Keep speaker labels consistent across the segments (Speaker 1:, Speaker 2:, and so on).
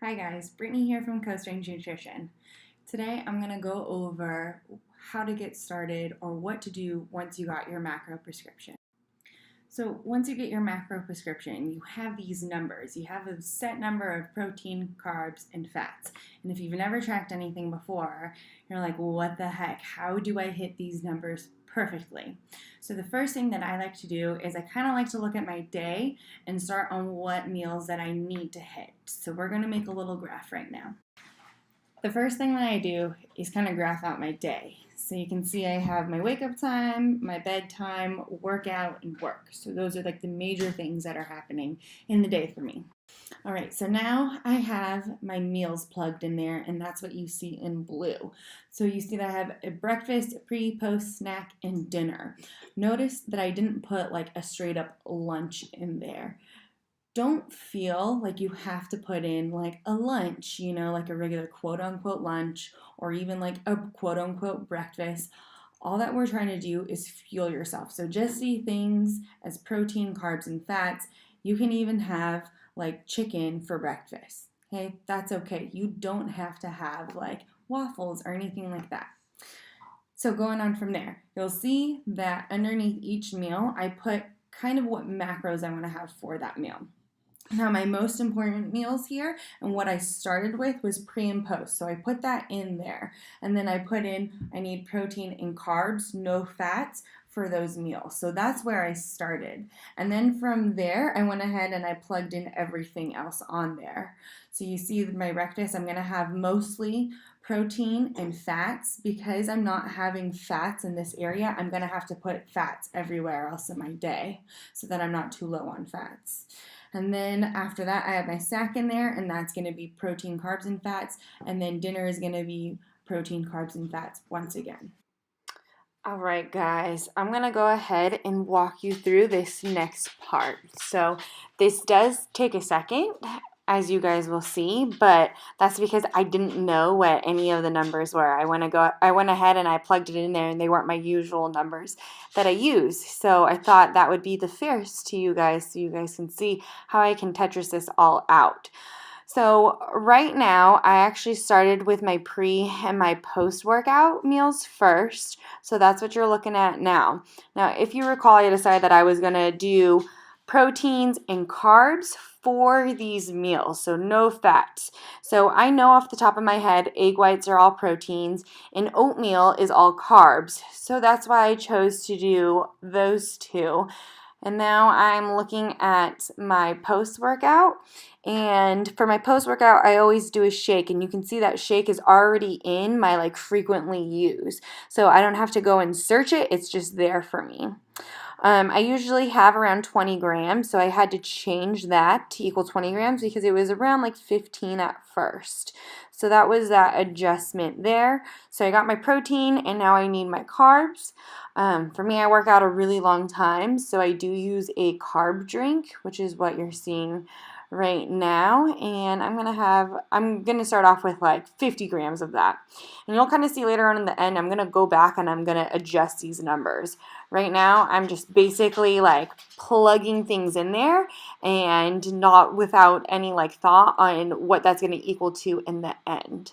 Speaker 1: Hi guys, Brittany here from Coast Range Nutrition. Today I'm going to go over how to get started or what to do once you got your macro prescription. So once you get your macro prescription, you have these numbers. You have a set number of protein, carbs, and fats. And if you've never tracked anything before, you're like, well, what the heck? How do I hit these numbers perfectly? So the first thing that I like to do is I kind of like to look at my day and start on what meals that I need to hit. So we're going to make a little graph right now. The first thing that I do is kind of graph out my day. So you can see I have my wake up time, my bedtime, workout, and work. So those are like the major things that are happening in the day for me. All right, so now I have my meals plugged in there, and that's what you see in blue. So you see that I have a breakfast, a pre, post, snack, and dinner. Notice that I didn't put like a straight up lunch in there. Don't feel like you have to put in like a lunch, like a regular quote unquote lunch or even like a quote unquote breakfast. All that we're trying to do is fuel yourself. So just see things as protein, carbs, and fats. You can even have like chicken for breakfast. Okay, that's okay. You don't have to have like waffles or anything like that. So going on from there, you'll see that underneath each meal, I put kind of what macros I want to have for that meal. Now, my most important meals here and what I started with was pre and post. So I put that in there. And then I put in, I need protein and carbs, no fats for those meals. So that's where I started. And then from there, I went ahead and I plugged in everything else on there. So you see my breakfast, I'm going to have mostly protein and fats. Because I'm not having fats in this area, I'm going to have to put fats everywhere else in my day so that I'm not too low on fats. And then after that, I have my snack in there, and that's going to be protein, carbs, and fats. And then dinner is going to be protein, carbs, and fats once again. All right, guys, I'm going to go ahead and walk you through this next part. So this does take a second, as you guys will see, but that's because I didn't know what any of the numbers were. I went ahead and I plugged it in there, and they weren't my usual numbers that I use. So I thought that would be the fairest to you guys, so you guys can see how I can Tetris this all out. So right now, I actually started with my pre and my post-workout meals first. So that's what you're looking at now. Now, if you recall, I decided that I was going to do proteins and carbs for these meals, so no fats. So I know off the top of my head, egg whites are all proteins and oatmeal is all carbs. So that's why I chose to do those two. And now I'm looking at my post-workout. And for my post-workout, I always do a shake. And you can see that shake is already in my like frequently used. So I don't have to go and search it. It's just there for me. I usually have around 20 grams, so I had to change that to equal 20 grams because it was around like 15 at first. So that was that adjustment there. So I got my protein, and now I need my carbs. For me, I work out a really long time, so I do use a carb drink, which is what you're seeing right now, and I'm gonna start off with like 50 grams of that, and you'll kind of see later on in the end I'm gonna go back and I'm gonna adjust these numbers. Right now I'm just basically like plugging things in there and not without any like thought on what that's gonna equal to in the end.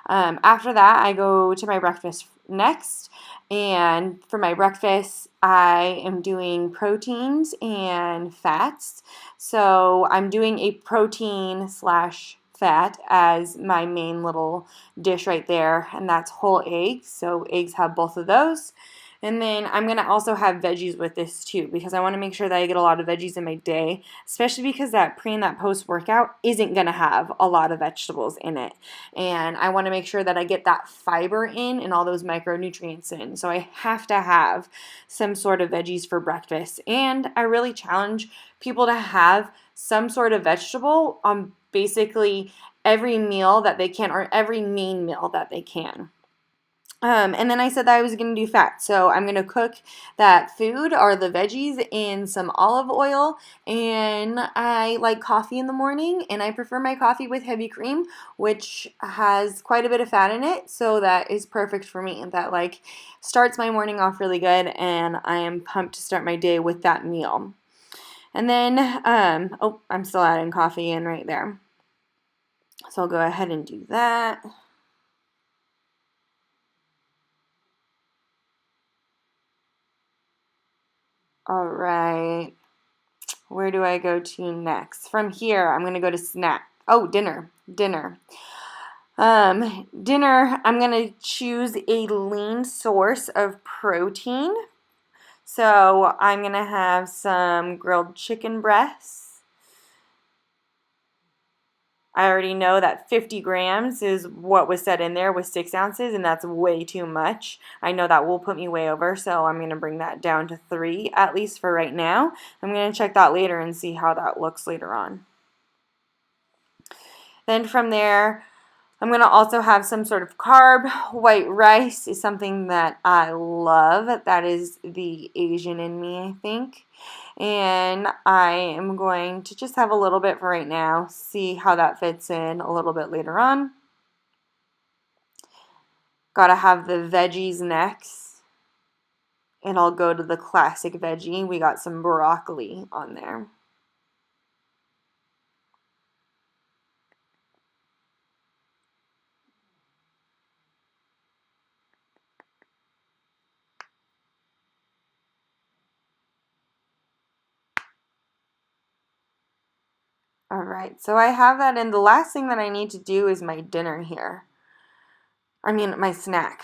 Speaker 1: After that, I go to my breakfast next, and for my breakfast, I am doing proteins and fats. So I'm doing a protein slash fat as my main little dish right there, and that's whole eggs. So eggs have both of those. And then I'm going to also have veggies with this too, because I want to make sure that I get a lot of veggies in my day, especially because that pre and that post workout isn't going to have a lot of vegetables in it. And I want to make sure that I get that fiber in and all those micronutrients in. So I have to have some sort of veggies for breakfast. And I really challenge people to have some sort of vegetable on basically every meal that they can, or every main meal that they can. And then I said that I was going to do fat. So I'm going to cook that food or the veggies in some olive oil. And I like coffee in the morning, and I prefer my coffee with heavy cream, which has quite a bit of fat in it. So that is perfect for me. That like starts my morning off really good, and I am pumped to start my day with that meal. And then, I'm still adding coffee in right there. So I'll go ahead and do that. All right. Where do I go to next? From here, I'm going to go to snack. Oh, dinner. Dinner, I'm going to choose a lean source of protein. So I'm going to have some grilled chicken breasts. I already know that 50 grams is what was said in there with 6 ounces, and that's way too much. I know that will put me way over, so I'm going to bring that down to 3, at least for right now. I'm going to check that later and see how that looks later on. Then from there, I'm going to also have some sort of carb. White rice is something that I love. That is the Asian in me, I think. And I am going to just have a little bit for right now, see how that fits in a little bit later on. Gotta have the veggies next. And I'll go to the classic veggie. We got some broccoli on there. All right, so I have that, and the last thing that I need to do is my dinner here. I mean, my snack.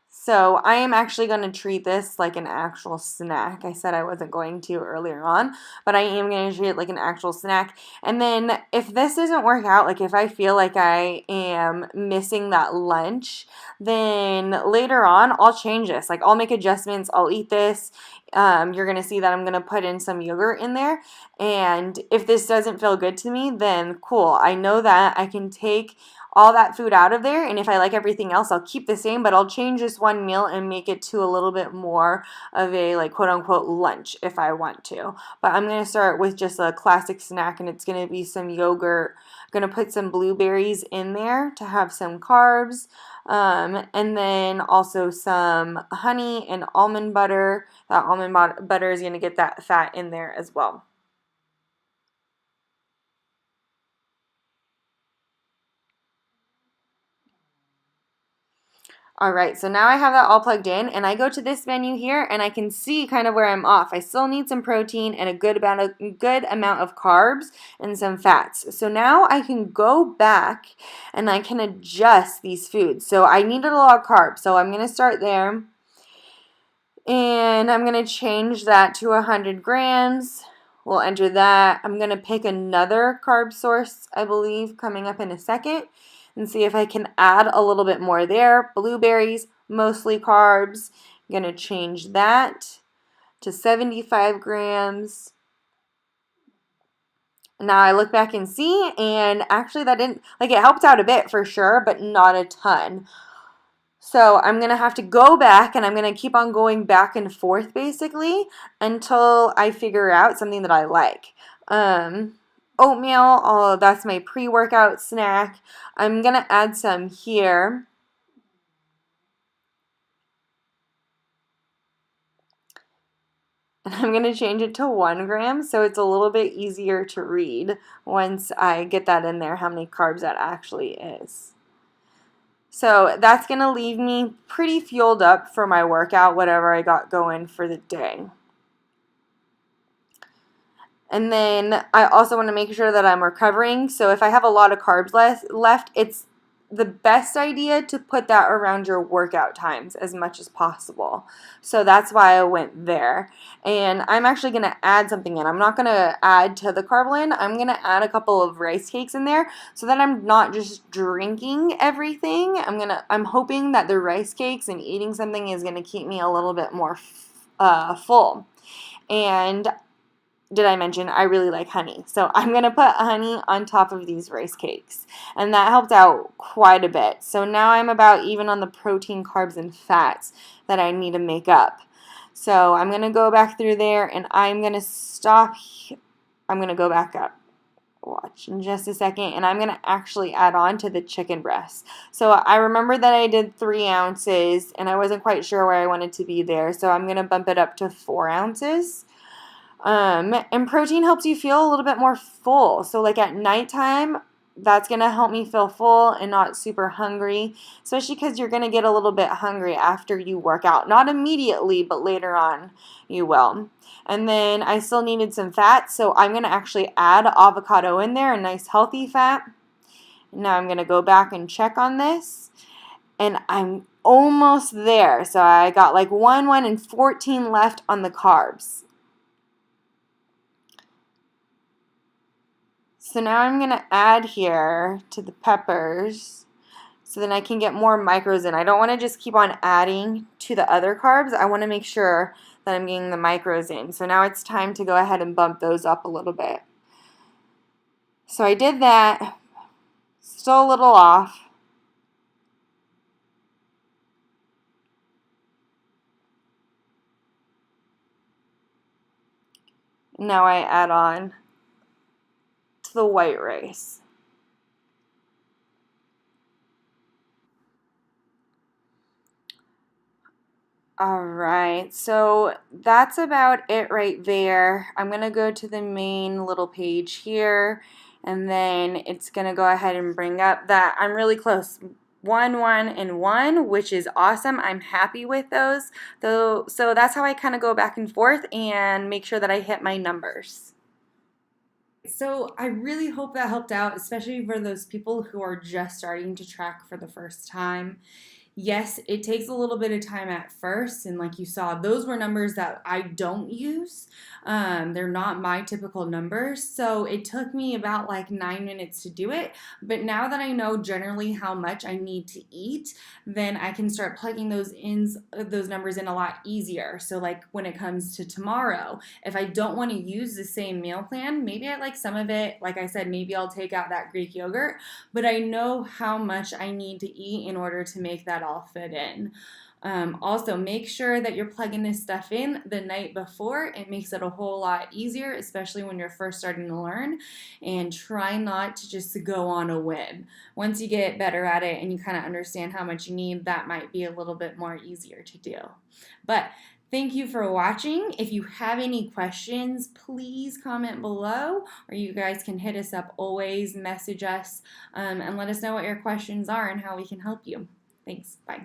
Speaker 1: So I am actually going to treat this like an actual snack. I said I wasn't going to earlier on, but I am going to treat it like an actual snack. And then if this doesn't work out, like if I feel like I am missing that lunch, then later on I'll change this. Like I'll make adjustments. I'll eat this. You're going to see that I'm going to put in some yogurt in there. And if this doesn't feel good to me, then cool. I know that I can take all that food out of there, and if I like everything else, I'll keep the same, but I'll change this one meal and make it to a little bit more of a like quote unquote lunch if I want to. But I'm going to start with just a classic snack, and it's going to be some yogurt. I'm going to put some blueberries in there to have some carbs, and then also some honey and almond butter. That almond butter is going to get that fat in there as well. All right, so now I have that all plugged in, and I go to this menu here, and I can see kind of where I'm off. I still need some protein and a good amount of carbs and some fats. So now I can go back and I can adjust these foods. So I needed a lot of carbs, so I'm going to start there, and I'm going to change that to 100 grams. We'll enter that. I'm going to pick another carb source, I believe, coming up in a second, and see if I can add a little bit more there. Blueberries, mostly carbs. I'm going to change that to 75 grams. Now I look back and see, and actually that didn't, like it helped out a bit for sure, but not a ton. So I'm going to have to go back, and I'm going to keep on going back and forth basically until I figure out something that I like. Oatmeal, oh, that's my pre-workout snack. I'm going to add some here. And I'm going to change it to 1 gram so it's a little bit easier to read once I get that in there, how many carbs that actually is. So that's going to leave me pretty fueled up for my workout, whatever I got going for the day. And then I also want to make sure that I'm recovering. So if I have a lot of carbs left, it's the best idea to put that around your workout times as much as possible. So that's why I went there. And I'm actually going to add something in. I'm not going to add to the carb blend. I'm going to add a couple of rice cakes in there so that I'm not just drinking everything. I'm hoping that the rice cakes and eating something is going to keep me a little bit more full. And did I mention I really like honey? So I'm going to put honey on top of these rice cakes. And that helped out quite a bit. So now I'm about even on the protein, carbs, and fats that I need to make up. So I'm going to go back through there, and I'm going to stop. I'm going to go back up. Watch in just a second, and I'm going to actually add on to the chicken breast. So I remember that I did 3 ounces, and I wasn't quite sure where I wanted to be there. So I'm going to bump it up to 4 ounces. And protein helps you feel a little bit more full. So like at nighttime, that's going to help me feel full and not super hungry, especially because you're going to get a little bit hungry after you work out. Not immediately, but later on you will. And then I still needed some fat, so I'm going to actually add avocado in there, a nice healthy fat. Now I'm going to go back and check on this, and I'm almost there. So I got like 1, and 14 left on the carbs. So now I'm going to add here to the peppers so then I can get more micros in. I don't want to just keep on adding to the other carbs. I want to make sure that I'm getting the micros in. So now it's time to go ahead and bump those up a little bit. So I did that. Still a little off. Now I add on to the white rice. All right, so that's about it right there. I'm going to go to the main little page here, and then it's going to go ahead and bring up that I'm really close. 1, and 1, which is awesome. I'm happy with those. So that's how I kind of go back and forth and make sure that I hit my numbers. So I really hope that helped out, especially for those people who are just starting to track for the first time. Yes, it takes a little bit of time at first, and like you saw, those were numbers that I don't use. They're not my typical numbers, so it took me about like 9 minutes to do it. But now that I know generally how much I need to eat, then I can start plugging those numbers in a lot easier. So like when it comes to tomorrow, if I don't want to use the same meal plan, maybe I like some of it. Like I said, maybe I'll take out that Greek yogurt, but I know how much I need to eat in order to make that all fit in. Also, make sure that you're plugging this stuff in the night before. It makes it a whole lot easier, especially when you're first starting to learn. And try not to just go on a whim. Once you get better at it and you kind of understand how much you need, that might be a little bit more easier to do. But thank you for watching. If you have any questions, please comment below, or you guys can hit us up always, message us, and let us know what your questions are and how we can help you. Thanks. Bye.